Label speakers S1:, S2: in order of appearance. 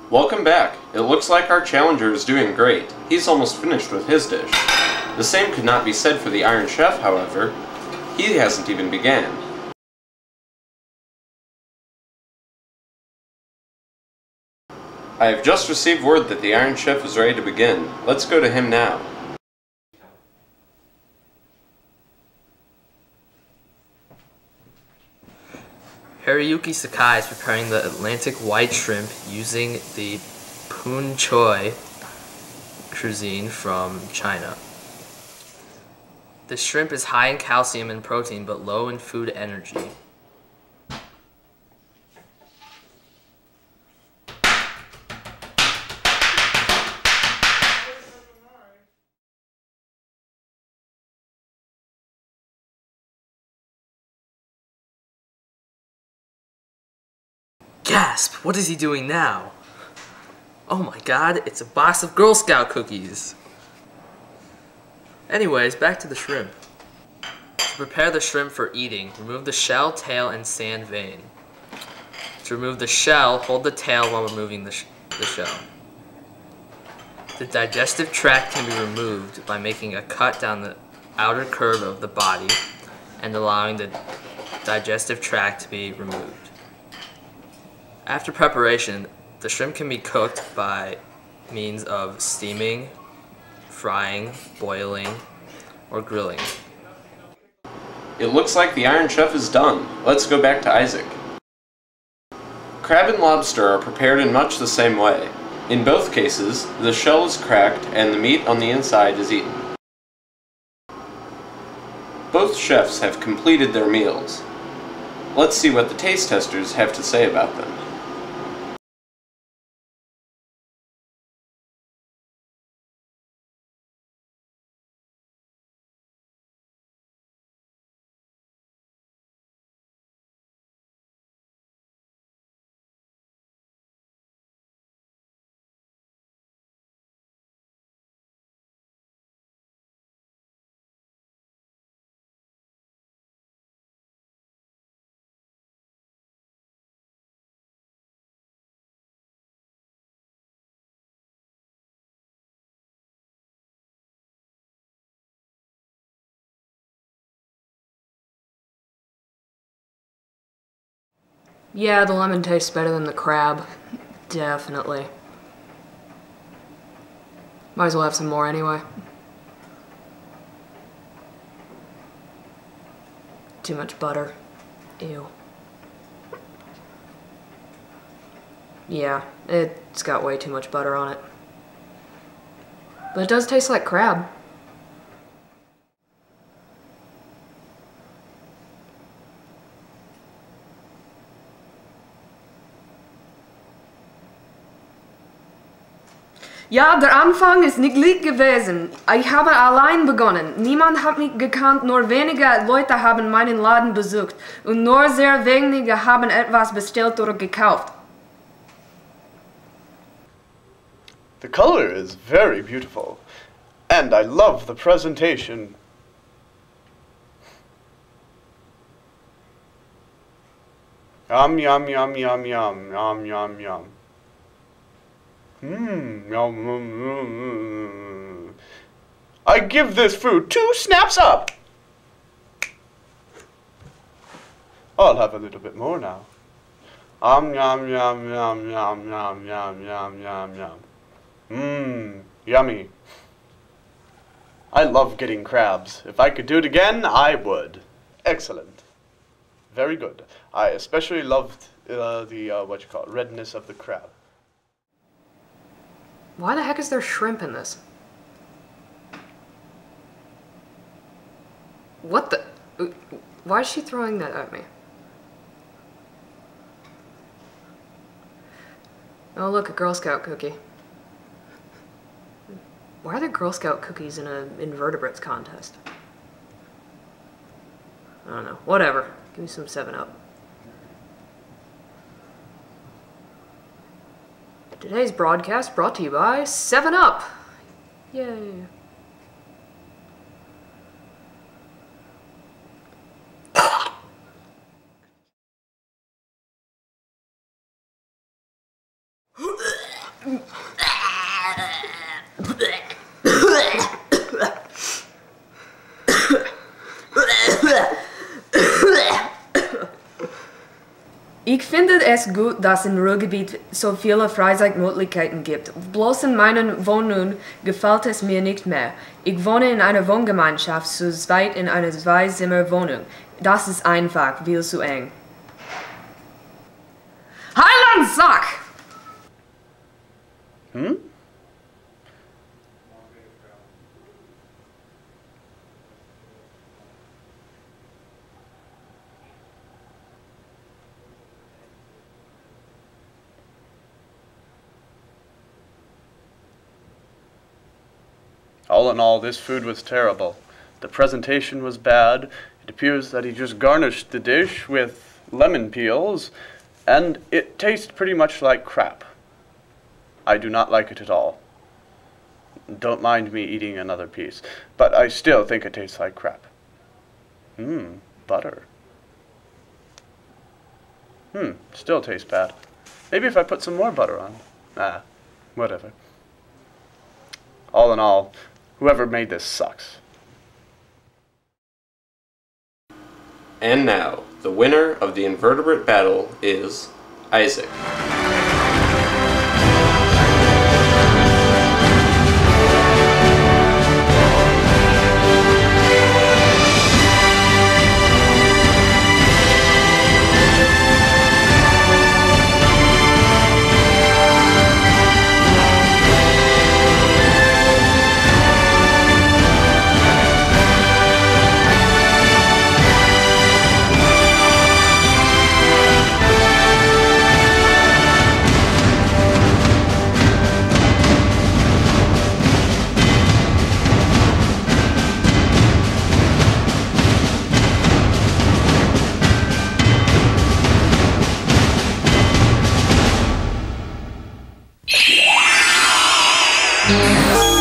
S1: Welcome back. It looks like our challenger is doing great. He's almost finished with his dish. The same could not be said for the Iron Chef, however. He hasn't even began. I have just received word that the Iron Chef is ready to begin. Let's go to him now.
S2: Hiroyuki Sakai is preparing the Atlantic white shrimp using the Pun Choi cuisine from China. The shrimp is high in calcium and protein but low in food energy. Gasp! What is he doing now? Oh my god, it's a box of Girl Scout cookies! Anyways, back to the shrimp. To prepare the shrimp for eating, remove the shell, tail, and sand vein. To remove the shell, hold the tail while removing the shell. The digestive tract can be removed by making a cut down the outer curve of the body and allowing the digestive tract to be removed. After preparation, the shrimp can be cooked by means of steaming, frying, boiling, or grilling.
S1: It looks like the Iron Chef is done. Let's go back to Isaac. Crab and lobster are prepared in much the same way. In both cases, the shell is cracked and the meat on the inside is eaten. Both chefs have completed their meals. Let's see what the taste testers have to say about them.
S3: Yeah, the lemon tastes better than the crab. Definitely. Might as well have some more anyway. Too much butter. Ew. Yeah, it's got way too much butter on it. But it does taste like crab. Ja, der Anfang ist nicht leicht gewesen. Ich habe allein begonnen. Niemand hat mich gekannt, nur wenige Leute haben meinen Laden besucht. Und nur sehr wenige haben etwas bestellt oder gekauft.
S4: The color is very beautiful. And I love the presentation. Yum, yum, yum, yum, yum, yum, yum, yum. Yum. I give this food 2 snaps up. I'll have a little bit more now. Yum, yum, yum, yum, yum, yum, yum, yum, yum, yum. Yummy. I love getting crabs. If I could do it again, I would. Excellent. Very good. I especially loved the redness of the crab.
S3: Why the heck is there shrimp in this? What the? Why is she throwing that at me? Oh look, a Girl Scout cookie. Why are there Girl Scout cookies in an invertebrates contest? I don't know. Whatever. Give me some 7-Up. Today's broadcast brought to you by 7-Up. Yay. Ich finde es gut, dass im Ruhrgebiet so viele Freizeitmöglichkeiten gibt. Bloß in meiner Wohnung gefällt es mir nicht mehr. Ich wohne in einer Wohngemeinschaft, zu zweit in einer Zweizimmerwohnung. Das ist einfach viel zu eng. Heilandsack!
S4: Hm? All in all, this food was terrible. The presentation was bad. It appears that he just garnished the dish with lemon peels, and it tastes pretty much like crap. I do not like it at all. Don't mind me eating another piece, but I still think it tastes like crap. Butter. Still tastes bad. Maybe if I put some more butter on. Whatever. All in all, whoever made this sucks.
S1: And now, the winner of the invertebrate battle is Isaac.
S5: Yeah.